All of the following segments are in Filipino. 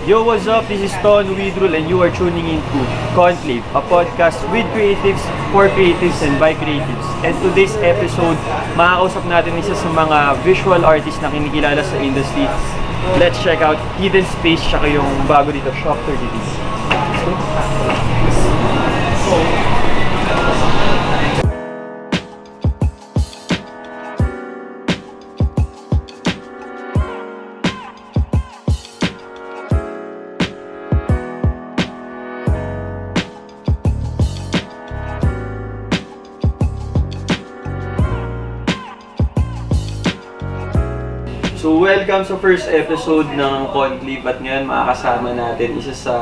Yo, what's up? This is Ton Widrul and you are tuning into Conclaved, a podcast with creatives, for creatives, and by creatives. And today's episode, makakausap natin isa sa mga visual artists na kinikilala sa industry. Let's check out Hidden Space, tsaka yung bago dito, Shop 30. So welcome sa first episode ng Conclaved at ngayon makakasama natin isa sa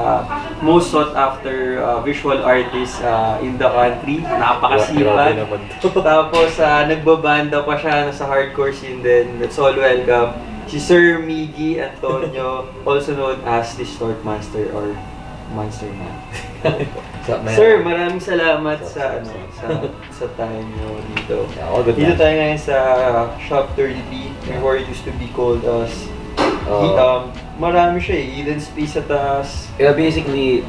most sought after visual artists in the country. Napakasipag. Tapos nagbabanda pa siya sa hardcore scene din. Let's all welcome si Sir Miggy Antonio, also known as Distort Master or Monsterman. Sir, maraming salamat sa time nyo dito. Dito tayo ngayon sa Shop 30. Before it used to be called as marami siya hidden space sa taas. Yeah, basically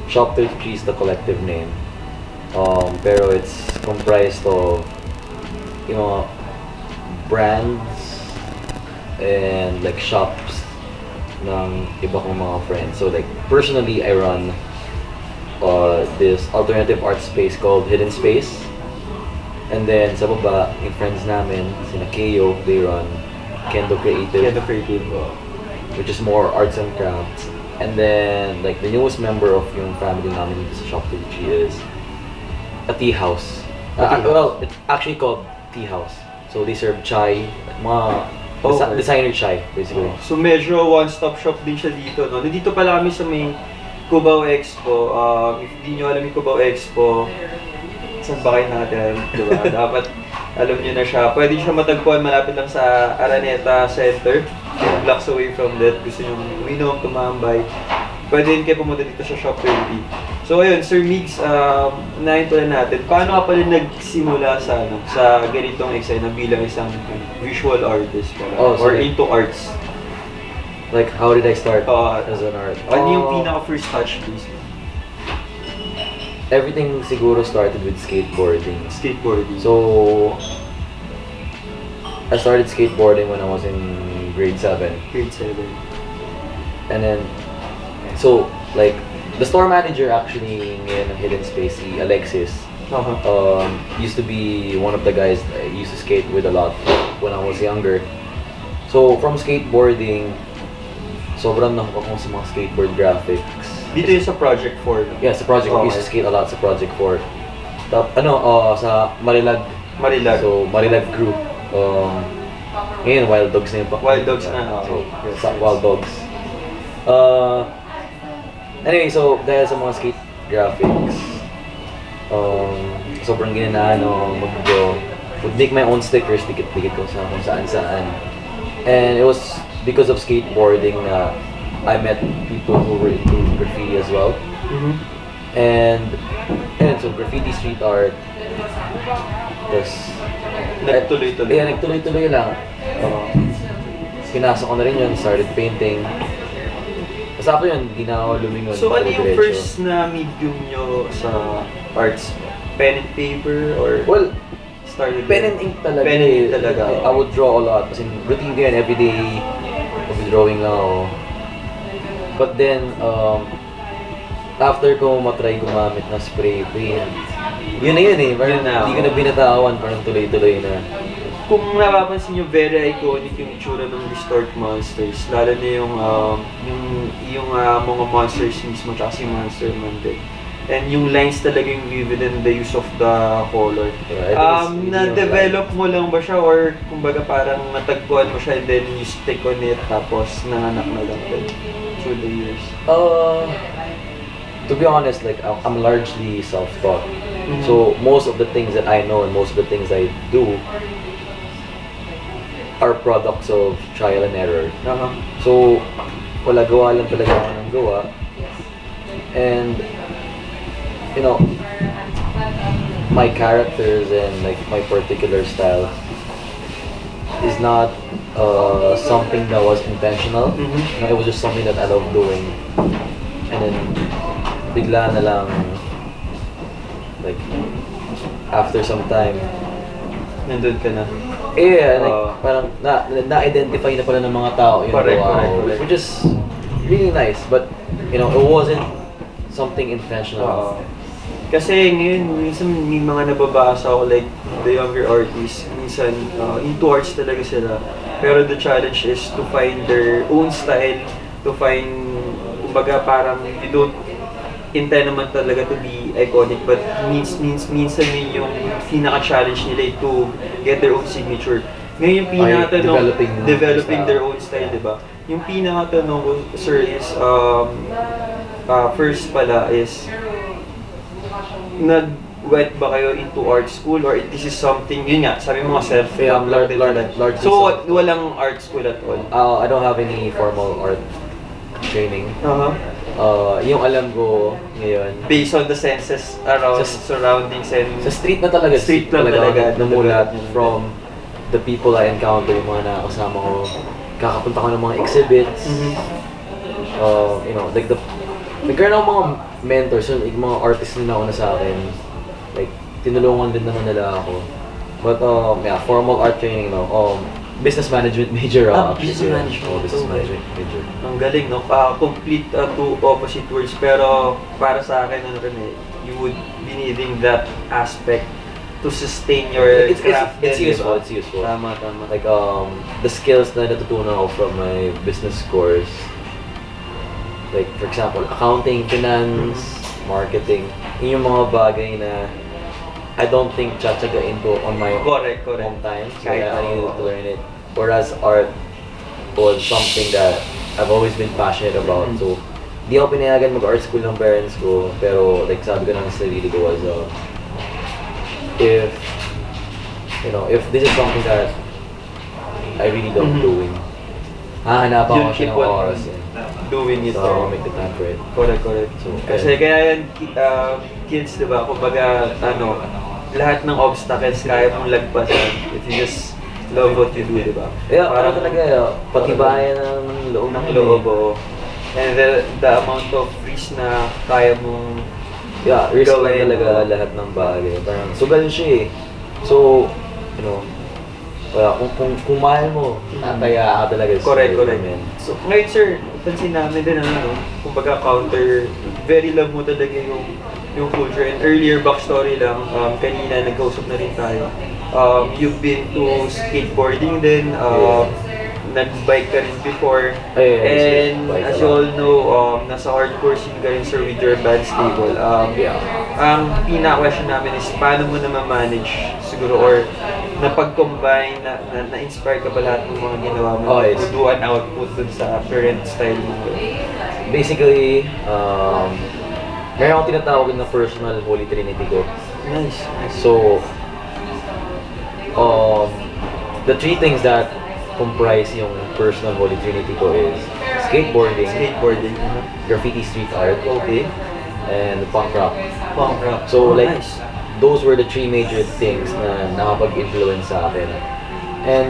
Shop 33 is the collective name. Pero it's comprised of, you know, brands and like shops ng iba kong mga friends. So like personally I run this alternative art space called Hidden Space. And then sa baba, yung friends namin, sina Keyo, they run Kendo Creative, which is more arts and crafts. And then like the newest member of yung family namin dito sa Shop 33 is a tea house. Well, it's actually called tea house. So they serve chai, mga designer chai basically. So medyo one-stop shop din siya dito, no? Nandito pala kami sa may Cubao Expo. If di nyo alam yung Cubao Expo, saan ba kayo natin, diba? Dapat alam nyo na siya. Pwede siya matagpuan malapit lang sa Araneta Center. Blocks away from that. Gusto nyo uminom, tumambay. Pwede rin kayo pumunta dito sa Shop 30. So ayun, Sir Migs, unahin pala natin. Paano ka pala nagsimula sa ganitong eksena bilang isang visual artist pala? Or into arts? Like how did I start as an art? Ano yung pinaka-first touch please? Everything siguro started with skateboarding. So, I started skateboarding when I was in grade 7. And then, so, like, the store manager actually in Hidden Space, si Alexis, used to be one of the guys I used to skate with a lot when I was younger. So, from skateboarding, sobrang nakuha ko sa mga skateboard graphics. Dito yung sa Project 4. No? Yeah, sa Project 4. We used to skate a lot sa Project 4. Sa Marilag. So, Marilag crew. Ngayon, Wild Dogs na yun pa. Wild Dogs na. So, Wild Dogs. Anyway, so, dahil sa mga skate graphics, sobrang ginanaan mag-draw. Would make my own stickers, dikit-dikit ko sa kung saan-saan. And it was because of skateboarding na I met people who were into graffiti as well. And so graffiti, street art. Tapos nagtuloy-tuloy. Yeah, nagtuloy-tuloy lang. Pinasok ko na rin yun, started painting. Tapos after yun, hindi na ako lumingon. So ano yung first na medium nyo sa arts? Pen and paper or? Well, started pen and ink talaga. Pen and ink talaga. I would draw a lot. Kasi routine ko yan, everyday. Drawing lang ako. But then, after ko matry gumamit na spray paint, yun na yun eh. Parang hindi ko na binatawan, parang tuloy-tuloy na. Kung napapansin nyo, very iconic yung itsura ng Distort Monsters. Lalo na yung mga monsters mismo, tsaka si Monsterman din. And yung lines talaga yung vivid and the use of the color. Na-develop mo lang ba siya or kumbaga parang natagpuan mo siya and then you stick on it tapos nanganak na lang din through the years? To be honest, like I'm largely self-taught. So most of the things that I know and most of the things I do are products of trial and error. So wala gawa lang talaga ako ng gawa. And you know, my characters and like my particular style is not something that was intentional. Mhm. No, it was just something that I love doing. And then bigla na lang, like after some time, Nandun ka na. yeah, like Oo. parang na-identify na pala ng mga tao yung Correct, gawa correct, ko, correct. which is really nice. But you know, it wasn't something Oo. intentional. Kasi ngayon, minsan may mga nababasa ako like the younger artists, minsan into arts talaga sila. Pero the challenge is to find their own style, to find, kumbaga parang you don't intend naman talaga to be iconic, but minsan yun yung pinaka-challenge nila to get their own signature. Ngayon yung pinaka-tanong, developing their own style, di ba? Yung pinaka-tanong ko, sir, is first pala is nag-went ba kayo into art school or this is something, yun nga, sabi mo nga self-taught largely So, self-taught. walang art school at all? I don't have any formal art training. Uh-huh. Yung alam ko ngayon, Based on the senses around surroundings and sa street na talaga, Street lang talaga. namulat from the people I encounter, yung mga nakakasama ko, kakapunta ko ng mga exhibits, Mhm. you know, like nagkaroon ako mga mentors, yung mga artists na nauna sa akin, like, tinulungan din naman nila ako. But, yeah, formal art training, business management major ako. business actually. management. Oh, business Okay. management major. Ang galing, no? Complete two opposite worlds. Pero para sa akin, ano rin eh, you would be needing that aspect to sustain your craft. It's din, useful, diba? it's useful. Tama, tama. Like, the skills na natutunan ko from my business course, like, for example, accounting, finance, marketing, yun yung mga bagay na I don't think tsatsagain ko on my Correct. own time. So Kahit I needed ako. to learn it. Whereas art was something that I've always been passionate about. Mhm. So, di ako pinayagan mag-art school ng parents ko. Pero, like, sabi ko ng sarili ko was, if, you know, if this is something that I really love Mhm. doing, hahanapan ko You'll siya keep ng on oras. doing it. So, I'll make the time for it. Correct. So, Kasi kaya yan, kids, di ba, kumbaga, lahat ng obstacles kaya mong lagpasan if you just love what you do, di ba? Yeah, parang talaga, patibayan ng loob ng loob, oo. And the amount of risk na kaya mong Yeah, risk lang gawin, talaga oo. lahat ng bagay. Parang sugal siya eh. So, you know, kung mahal mo, tataya ka talaga. Correct. Man. So, ngayon sir, pansin namin din kumbaga very love mo talaga yung culture. And earlier, backstory lang, kanina nagkausap na rin tayo. You've been to skateboarding din, nag-bike ka rin before. And bike as a you lot. all know, nasa hardcore scene ka rin sir with your band stable. Ang pina-question namin is paano mo na ma-manage siguro or napag-combine, na-inspire ka ba lahat ng mga ginawa mo Oh, yes. to do an output dun sa current style mo? Basically, meron akong tinatawag na personal Holy Trinity ko. Nice. So, the three things that comprise yung personal Holy Trinity ko is skateboarding, graffiti street art, Okay. and punk rock. Punk rock. So, like, nice. those were the three major things na nakapag-influence sa akin. And,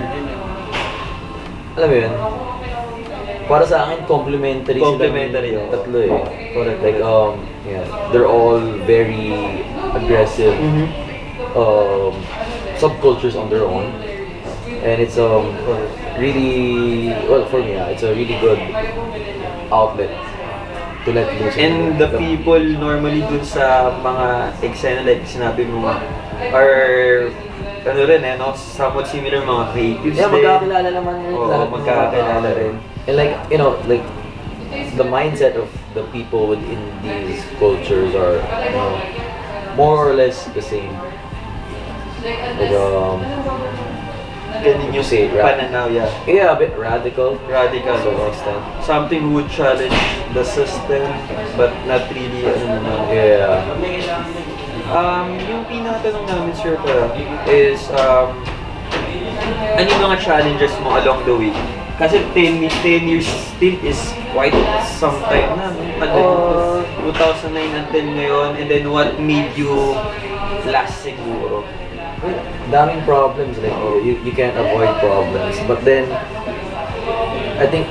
alam mo yun, para sa akin, complementary Complementary, silang oo. tatlo eh. Correct. Like, yeah, they're all very aggressive subcultures on their own. And it's really, well, for me, it's a really good outlet to let loose. And the people normally dun sa mga eksena like sinabi mo are somewhat similar mga creatives Yeah, din. magkakilala naman yun. Oo, lahat ng magkakilala mga- rin. And like, you know, like, the mindset of the people within these cultures are, you know, more or less the same. Like, can you say it? Pananaw, yeah. Yeah, a bit radical. Radical. To an extent. Something who would challenge the system, but not really, Yeah. Yung pinatanong namin, sir, is, ano yung mga challenges mo along the way? Kasi 10 years stint is quite some time na, no? Tagal, 2009 until ngayon, and then what made you last siguro? daming problems, like you can't avoid problems. But then I think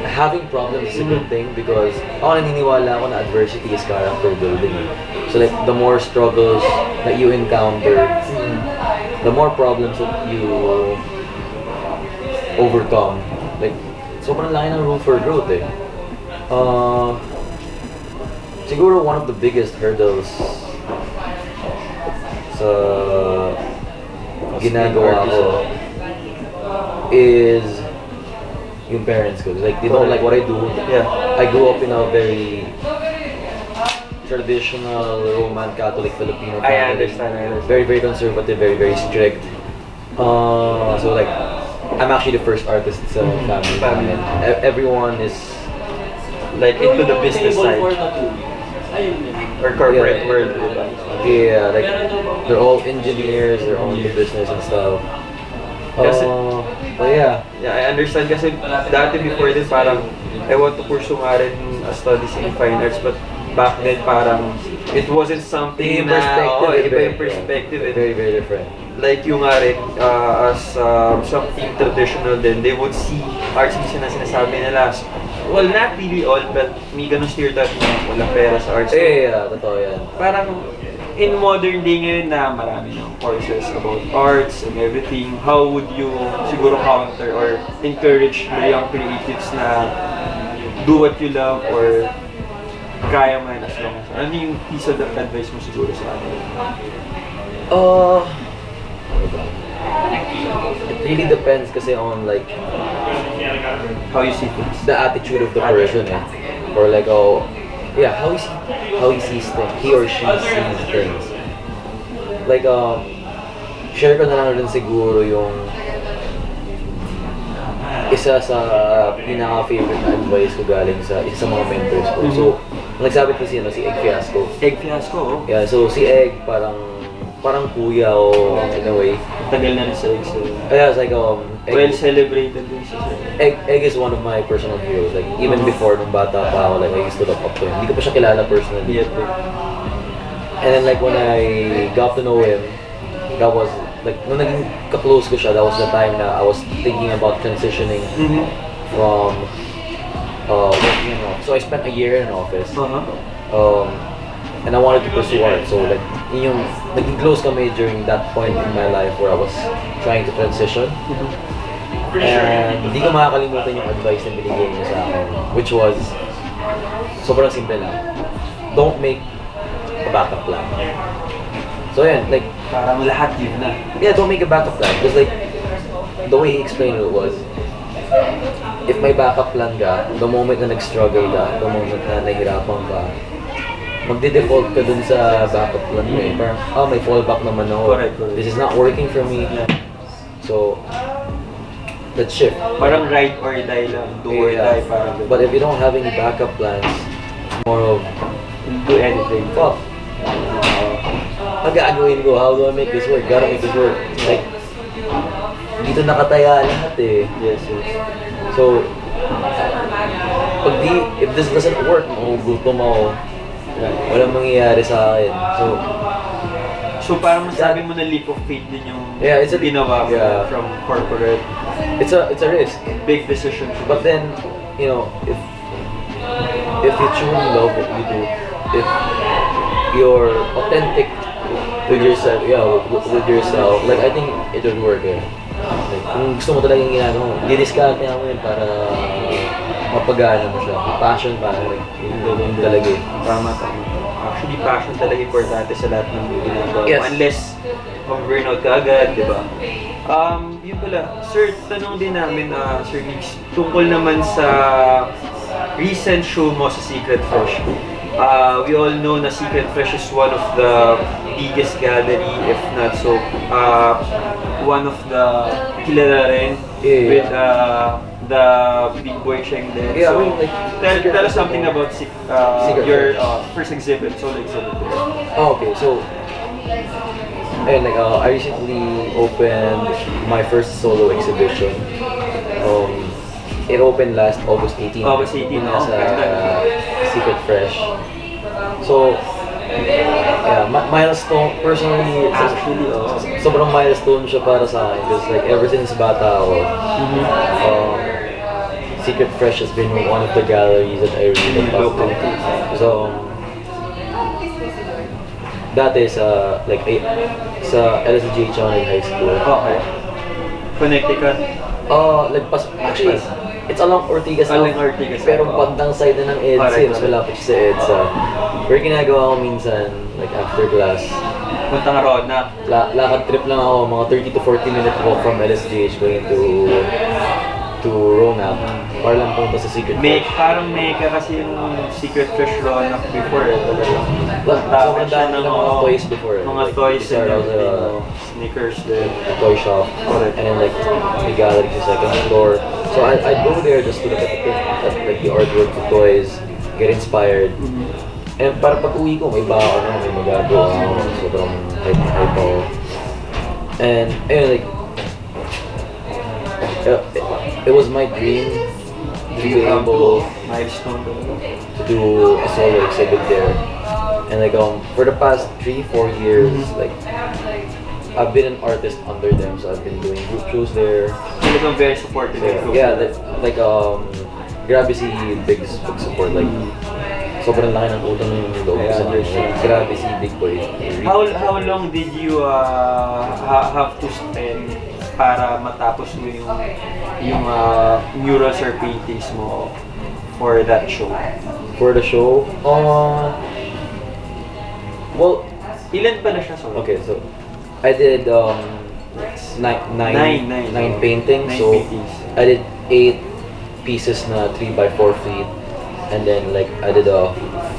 having problems is a good thing because ako naniniwala ako na adversity is character building. So like the more struggles that you encounter, the more problems that you overcome, like sobrang laki ng room for growth eh. Siguro one of the biggest hurdles sa ginagawa ko is yung parents ko. Like, they don't like what I do. Yeah. I grew up in a very traditional Roman Catholic Filipino family. I understand. Very, very conservative, very, very strict. So like, I'm actually the first artist sa family. namin. Everyone is Like into the business side. Or corporate world, diba? yeah, like they're all engineers, they're all in the business and stuff. Kasi- But yeah. Yeah, I understand kasi dati before din parang I want to pursue nga rin studies in fine arts but back then parang it wasn't something Yung na perspective, iba yung perspective. And Very, very different. like yung nga rin, as something traditional din, they would see arts na sinasabi nila. Well, not really all, but may ganun stereotype na walang pera sa arts. Yeah, totoo yan. Parang in modern day ngayon na marami ng courses about arts and everything, how would you siguro counter or encourage the young creatives na do what you love or kaya man as long as ano yung piece of advice mo siguro sa akin? It really depends kasi on like How you see things? the attitude of the person or like how he sees things, he or she sees things. Like share ko na lang rin siguro yung isa sa pinaka-favorite na advice ko galing sa isa sa mga mentors ko. So, nagsabi ko si Egg Fiasco. Egg Fiasco, oh. Yeah, so si Egg parang kuya o in a way. Tagal na rin sa Egg. So, Yeah, it's like Egg, well celebrated din siya. Egg is one of my personal heroes. Like even before nung bata pa ako, like I used to look up to him. Hindi ko pa siya kilala personally. Yet, And then like when I got to know him, that was like nung naging ka-close ko siya, that was the time na I was thinking about transitioning from working in office. So I spent a year in office. And I wanted to pursue art. So like yun yung naging close kami during that point in my life where I was trying to transition. And hindi ko makakalimutan yung advice na binigay niya sa akin, which was sobrang simple lang. Don't make a backup plan. So yeah, like parang lahat yun na. yeah, don't make a backup plan because like the way he explained it was if may backup plan ka, the moment na nag-struggle ka, the moment na nahirapan ka, magde-default ka dun sa backup plan mo eh. Parang, may fallback naman ako. Correct. This is not working for me. So, let's shift. Parang ride or die lang. Do or die, parang But if you don't have any backup plans, it's more of, do anything. fuck. Ang gagawin ko, how do I make this work? Gotta make this work. Like, dito nakataya lahat eh. Yes. So, if this doesn't work, magugutom ako. Walang mangyayari sa akin. So parang masabi mo na leap of faith din yung it's a ginawa mo from corporate. It's a risk. Big decision. But then, you know, if you truly love what you do, if you're authentic with yourself, with yourself, like I think it would work eh. Like, kung gusto mo talagang ginagawa mo, di-discard mo yun para mapagana mo siya. Passion para yun talaga eh. Tama. Actually, passion talaga importante sa lahat ng ginagawa mo. Yes. Unless mag-burnout ka agad, di ba? Yun pala. Sir, tanong din namin, Sir Mix, tungkol naman sa recent show mo sa Secret Fresh. We all know na Secret Fresh is one of the biggest gallery, if not so, one of the kilala rin with the Big Boy Cheng there. Yeah, So, I mean, like, tell us something about your first exhibit, solo exhibit there. Okay, so like I recently opened my first solo exhibition. It opened last August 18. August 18, Nasa Secret Fresh. So Yeah, milestone, personally, Actually, sobrang milestone siya para sa akin because like ever since bata ako, Secret Fresh has been one of the galleries that I really look up to. So, dati sa sa LSGH ako high school. Okay. Connecticut. Actually, it's along Ortigas Along now, Ortigas, pero oo. bandang side na ng EDSA, Correct, mas correct. malapit siya sa EDSA. Pero ginagawa ko minsan, like after class, Punta nga Ronak. lakad trip lang ako, mga 30 to 40 minute walk from LSGH going to Ronak, para lang punta sa Secret Fresh. Parang mega kasi yung Secret Fresh Ronak before talaga. Sobrang dami ng mga toys before. Mga Like, toys we started and out everything, sneakers din. a toy shop, Correct. and then like the gallery sa second floor. So I'd go there just to look at like the artwork, the toys, get inspired. And para pag uwi ko, may baka na, may magagawa ako, sobrang hype ako. And ayun, like, it was my dream to be able Milestone talaga. to do a solo exhibit there. And like for the past 3-4 years, like I've been an artist under them, so I've been doing group shows there. Talagang very supportive. Yeah, grabe si Big's pag-support, like sobrang laki ng utang ng loob I sa kanya. understand. Like, grabe si Big Boy. How long did you have to spend para matapos mo yung murals or paintings mo for that show? For the show, well, Ilan pa na siya? Sorry. okay, so I did Nine nine paintings. Nine So paintings. I did 8 pieces na 3x4 feet, and then like I did a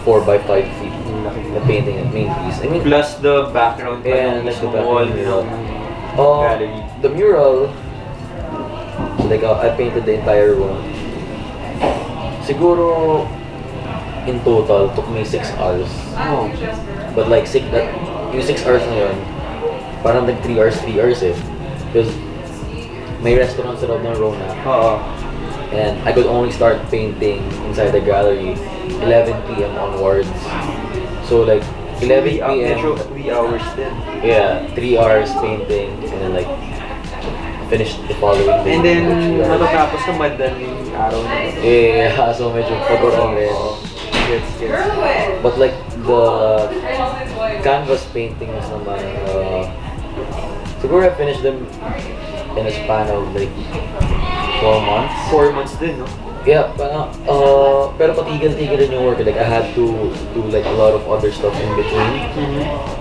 4x5 feet na painting at main piece. I mean, Plus the background pa and yung like the mismong wall background mural. ng gallery. The mural, like I painted the entire room. Siguro in total took me 6 hours. Oh. But like yung 6 hours na yun, parang like 3 hours eh. Because may restaurant sa loob ng Rona. Oo. And I could only start painting inside the gallery 11 p.m. onwards. So like 11 p.m. Medyo 3 hours din. Yeah, 3 hours painting, and then like finished the following day. And then, like, 3 hours. matatapos na madaling araw na. Yeah, so medyo pagod rin. Gets. But like the canvas paintings naman, siguro I finished them in a span of like 4 months. 4 months din, no? Yeah, pero patigil-tigil rin yung work. Like I had to do like a lot of other stuff in between.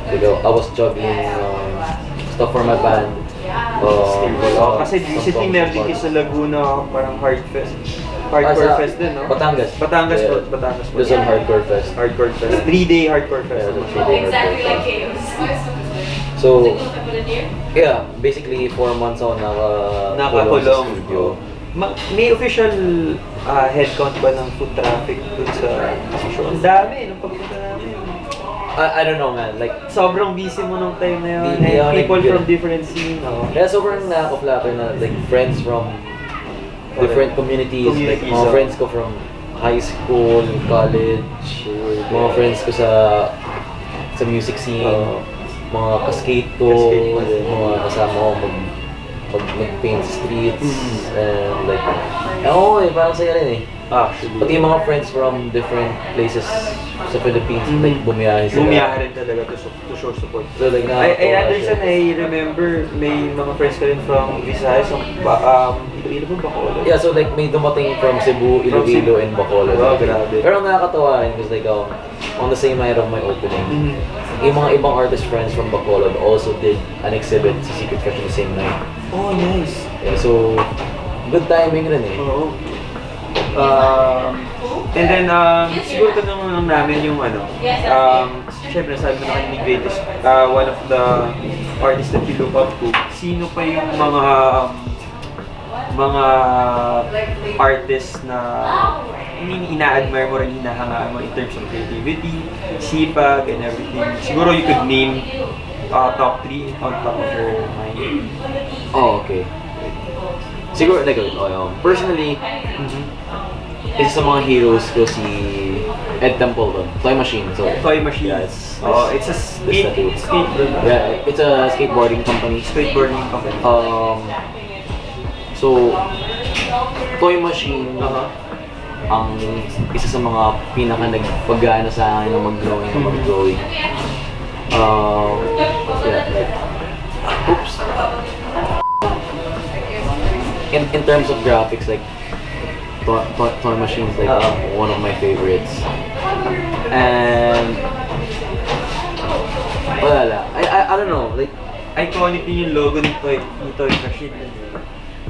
Like I was juggling stuff for my band. Kasi recently meron din kayo sa Laguna, parang Hardcore Fest din, no? Batangas. Batangas. There's some Hardcore Fest. Hardcore Fest. 3-day Hardcore Fest. Yeah, there's a 3-day Exactly Hardcore like Fest. chaos. So, Can I put it here? yeah, basically 4 months ako nakakulong sa Nakakulong. studio. May official headcount ba ng foot traffic dun sa show? Ang dami, nung pagpunta namin. I don't know, man. Like, Sobrang busy mo nung time na yun. Hindi ako People nag- from different scene. kaya sobrang nakaka-flatter na like friends from different communities. Like mga so- friends ko from high school, college, mga friends ko sa music scene, mga ka-skate ko, Ka-skate ko. mga kasama ko mag-paint sa streets, and like, parang saya rin eh. Actually. Pati yung mga friends from different places sa Philippines, like bumiyahe sila. Bumiyahe rin talaga to show support. So like, I understand, I remember may mga friends ka rin from Visayas, Iloilo ba Bacolod? Yeah, so like may dumating from Cebu, Iloilo, and Bacolod. Wow, grabe. Pero ang nakakatawa rin because like on the same night of my opening, yung mga ibang artist friends from Bacolod also did an exhibit sa Secret Fresh the same night. Oh, nice. Yeah, so good timing rin eh. Oo. And then, siguro tanong lang namin yung syempre sabi mo na kanina greatest, one of the artists that you look up to, sino pa yung mga artists na ina-admire mo rin, hinahangaan mo in terms of creativity, sipag, and everything. Siguro you could name top 3 on top of your mind. Oh, okay. Siguro, like, personally, isa sa mga heroes ko si Ed Templeton. Toy Machine. So, Toy Machine. Yeah, It's a skateboard. Yeah, it's a skateboarding company. Skateboarding company. So, Toy Machine, ang isa sa mga pinaka nagpagana sa akin na mag-drawing. Yeah, like, oops. In terms of graphics, like, Toy Machine is like one of my favorites. And wala. I don't know, like Iconic din yung logo ni Toy Machine.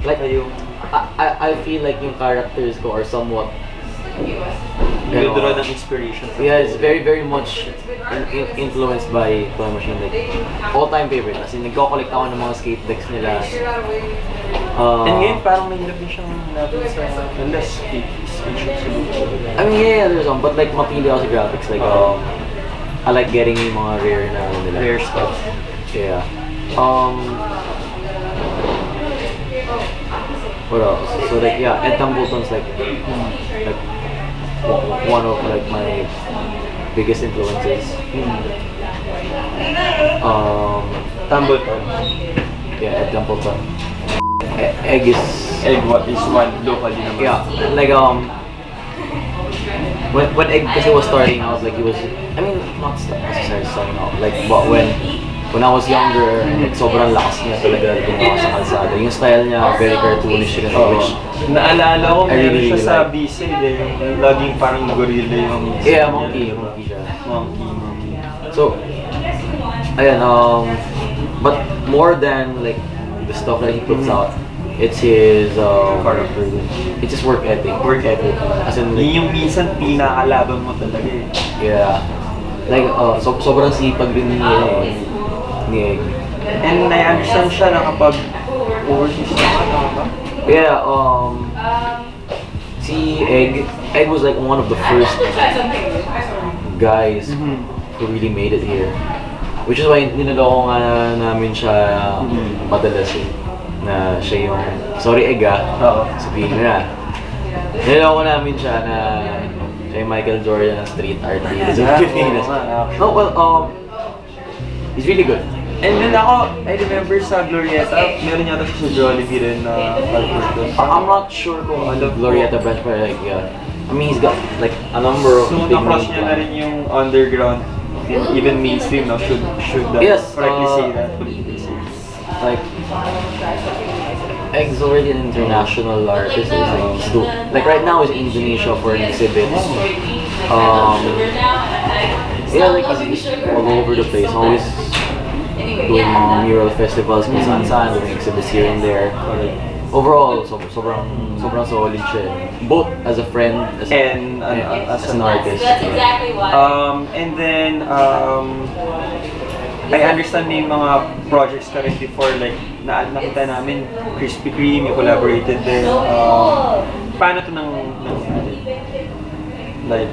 like I feel like yung characters ko are somewhat Nag-draw ng inspiration. yeah, it's very much influenced by Toy Machine. Like all-time favorite. As in, nagko-collect ako ng mga skate decks nila. And ngayon parang may hirap din siyang hanapin sa unless skate shops. I mean, yeah, there's some, but like mapili ako sa graphics. Like, I like getting yung mga rare na nila. Rare stuff. Yeah. What else? So like, yeah, Ed Templeton's like one of like my biggest influences. Tumbleton. Yeah, Ed Templeton. Egg is What is one locally naman. yeah, like when Egg kasi was starting out, like he was, I mean, not necessarily starting out, like but when I was younger, like sobrang lakas niya talaga gumawa sa kalsada. Yung style niya, very cartoonish siya kasi which Naalala ko, I meron really siya sa like. B-side yung laging parang gorilla yung... yeah, monkey siya. Monkey. So, ayan, but more than like the stuff that he puts out, it's his Character. it's his work ethic. As in, like, Yun yung minsan pinakalaban mo talaga eh. yeah, like sobrang sipag rin ni Egg. And I-understand siya na kapag overseas na ba? Yeah, si Egg was like one of the first guys who really made it here. Which is why ninaloko nga namin siya madalas eh. Na siya yung, sorry Egg sabihin mo na. Ninaloko namin siya na siya yung Michael Jordan ng street art dito sa Pilipinas. No, well, he's really good. And then ako, I remember sa Glorieta, meron yata siya sa Jollibee rin na artwork. I'm not sure kung ano Glorieta branch, but like, yeah. I mean, he's got like a number of So, big na-cross niya na rin yung underground, even mainstream, no? Should that Yes, correctly say that? Like, Egg's already an international artist. Like right now he's in Indonesia for an exhibit. Yeah, like he's all over the place. Always doing mga mural festivals kung saan, doing exhibits here and there. Overall, sobrang solid siya. Both as a friend, as an artist. That's exactly why. And then, I understand may mga projects ka rin before, like, nakita namin, Krispy Kreme, you collaborated din. Paano ito nangyari? Like,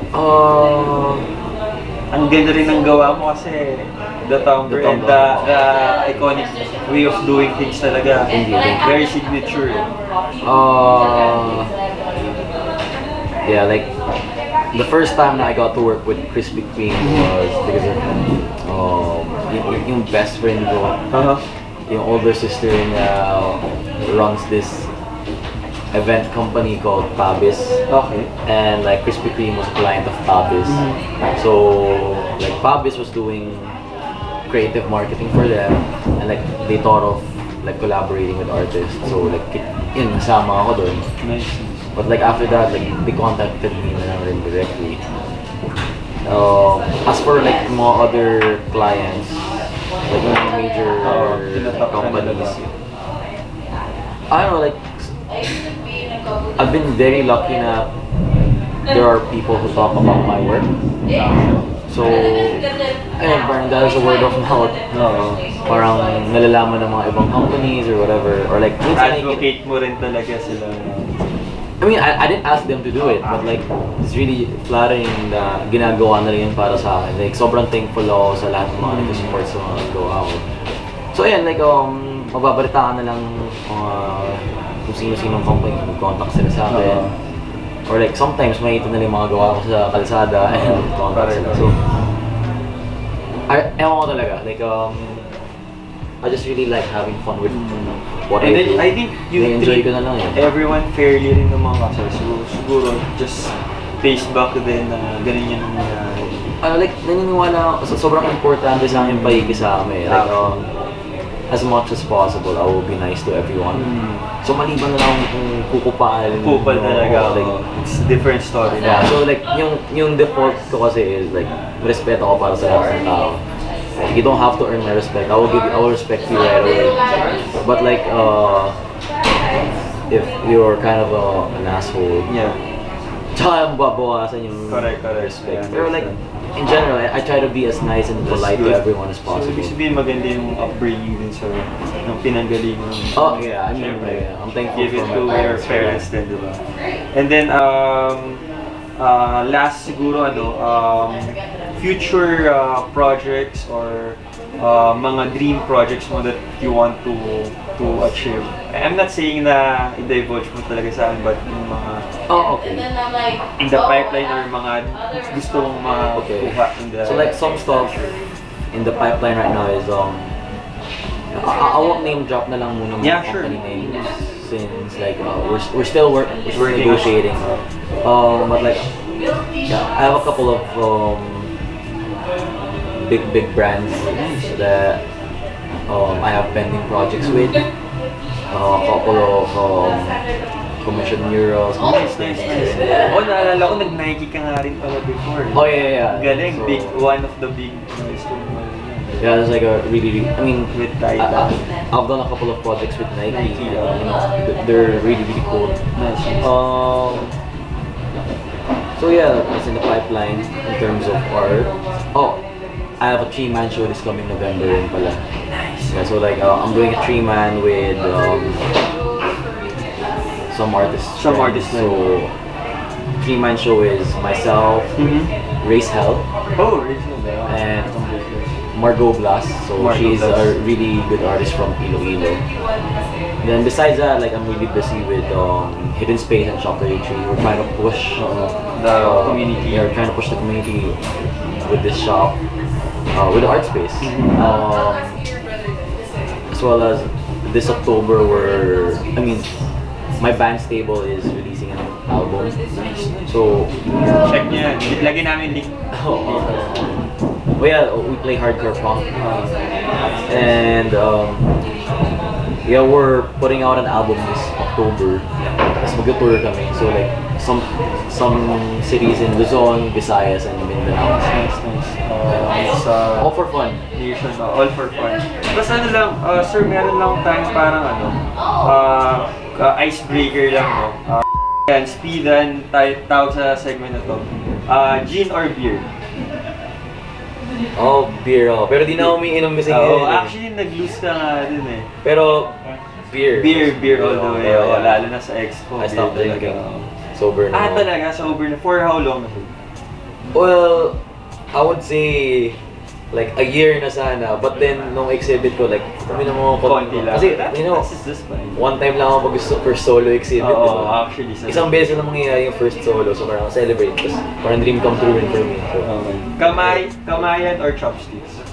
ang ganda rin ng gawa mo kasi the tumbler and the iconic way of doing things talaga. Very signature. Yeah, like the first time that I got to work with Krispy Kreme was because of yung best friend ko, yung older sister niya runs this event company called Pabis. Okay. And like Krispy Kreme was a client of Pabis. So like Pabis was doing creative marketing for them, and like they thought of like collaborating with artists. So like yun, nasama ako doon. Nice. But like after that, like they contacted me na lang rin directly. As for like mga other clients, like mga major companies, I don't know, like I've been very lucky na there are people who talk about my work. So, ayun, parang dahil sa word of mouth, parang nalalaman ng mga ibang companies or whatever, or like Advocate mo rin talaga sila. I mean, I didn't ask them to do it, but like, it's really flattering na ginagawa na rin yun para sa akin. Like, sobrang thankful ako sa lahat ng mga nag-support sa mga gawa ko. So, ayan, like, mababalitaan na lang kung sino-sinong company, mag-contact sila sa akin. Or like sometimes makita nila yung mga gawa ko sa kalsada and contact sila. So, ewan ko talaga, like I just really like having fun with what And I then, do. I think you Na-enjoy treat ko na lang everyone fairly rin ng mga kasi. So, siguro, just face back then na ganun yung nangyayari. Like, naniniwala ako, sobrang importante sa akin pakikisama eh. Like, as much as possible, I will be nice to everyone. So, maliban na lang kung kukupal. Kupal talaga. Like, it's different story. yeah, so like, yung default ko kasi is like, respeto ko para sa lahat ng tao. Like, you don't have to earn my respect. I will respect you right away. But like, if you're kind of an asshole, Yeah. tsaka babawasan yung Correct. respect. Yeah, Pero like, in general, I try to be as nice and polite to everyone as So, possible. ibig sabihin maganda yung upbringing din sa ng pinanggalingan. Oh yeah, I mean, Siyempre, yeah, I'm thankful give it for to my your parents din, di ba? And then, last siguro, future projects or mga dream projects mo that you want to achieve. I'm not saying na i-divulge mo talaga sa akin, but yung mga Okay. in the pipeline or mga gusto mong makuha in the... So like some stuff in the pipeline right now is I won't name drop na lang muna mga company names since like we're still negotiating. But like yeah, I have a couple of big brands that I have pending projects with. A couple of commission euros. Nice. Naalala ko, nag-Nike ka nga rin pala before. Oh yeah. Galing, So, one of the big yeah, it's like a really, I mean, with Titan. I've done a couple of projects with Nike. Nike, they're really cool. Nice. So yeah, it's in the pipeline in terms of art. Oh, I have a 3-man show this coming November rin pala. Nice. Yeah, so like I'm doing a 3-man with some artists. Some friends. artists. So 3-man show is myself, Race Hell, Oh, original ba? and Margot Blas. So Margot she's Blas. a really good artist from Iloilo. Then besides that, like I'm really busy with Hidden Space and Chocolate Tree. We're trying to push The community. Yeah, we're trying to push the community with this shop, with the art space. As well as this October, my band stable is releasing an album. So, Check nyo yan. Lagyan namin link. well, yeah, we play hardcore punk, and yeah, we're putting out an album this October. Tapos mag-tour kami. So like some cities in Luzon, Visayas, and Mindanao. Nice. It's All for fun. nation, all for fun. Tapos ano lang, sir, meron lang tayong parang icebreaker lang, no? Yan, speedan, tawag sa segment na to. Gin or beer? Oh, beer. Pero di na umiinom kasi ngayon. Actually, nag-lose ka nga din eh. Pero beer. Beer all the way. Yeah. Lalo na sa expo. I stopped beer drinking. talaga. Sober na. Talaga, sober na. For how long? Well, I would say like a year na sana. But then, nung exhibit ko, like, kami na mga Konti lang. Kasi, you know, That's just fine. one time lang ako first solo exhibit. Oo, diba? actually. Isang beses na mangyayari yung first solo. So, parang celebrate. Tapos, parang dream come true rin for me. So, Kamayan or chopsticks?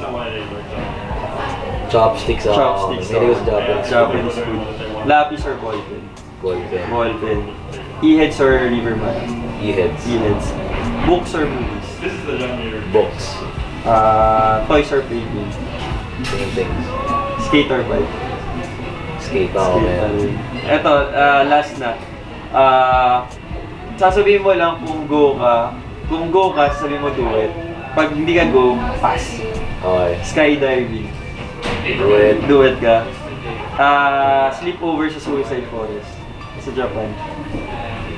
chopsticks. Chopsticks. Hindi ko sa Japanese. Japanese food. Lapis or ballpen? Ballpen. Ballpen. E-heads or Riverman? E-heads. E-heads. Books or movies? Books. Toys or playground? Same things. Skate or bike? Skate ako, man. Eto, last na. Sasabihin mo lang kung go ka. Kung go ka, sasabihin mo do it. Pag hindi ka go, pass. Okay. Skydiving. Do it. Do it ka. Sleepover sa Suicide Forest. Sa Japan.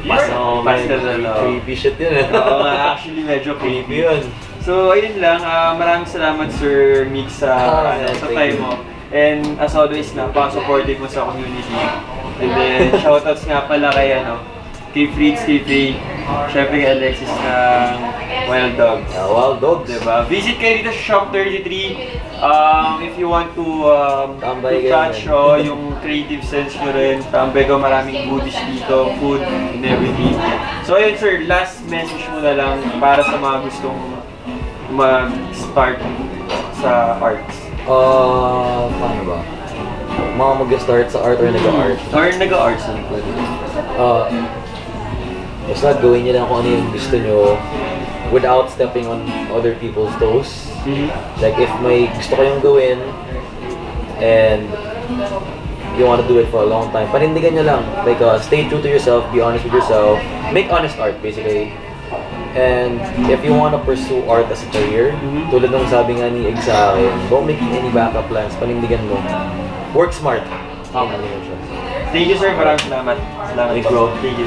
Pass ako, Pass man. ka na lang. Creepy shit yun eh. Oo nga, actually medyo Creepy creepy. yun. So, ayun lang. Maraming salamat, Sir Mick, sa Thank time you. mo. And as always, napaka-supportive mo sa community. And then, shoutouts nga pala kay kay Fritz, kay Faye, syempre kay Alexis ng Wild Dogs. Wild Dogs. Diba? Visit kayo dito sa Shop 33 if you want to Tambay touch ganyan. yung creative sense nyo rin. Tambay ko, maraming goodies dito, food and everything. So ayun sir, last message mo na lang para sa mga gustong mag-start sa arts. Paano ba? Mga mag-start sa art or nag-art. Or nag-arts na pwede. Basta gawin niyo lang kung ano yung gusto nyo without stepping on other people's toes. Like if may gusto kayong gawin and you want to do it for a long time, panindigan nyo lang. Like stay true to yourself, be honest with yourself, make honest art basically. And if you want to pursue art as a career, tulad ng sabi nga ni Egg sa akin, don't make any backup plans, panindigan mo. Work smart. Okay. Thank you sir, maraming salamat. Salamat Thanks, po. bro. Thank you.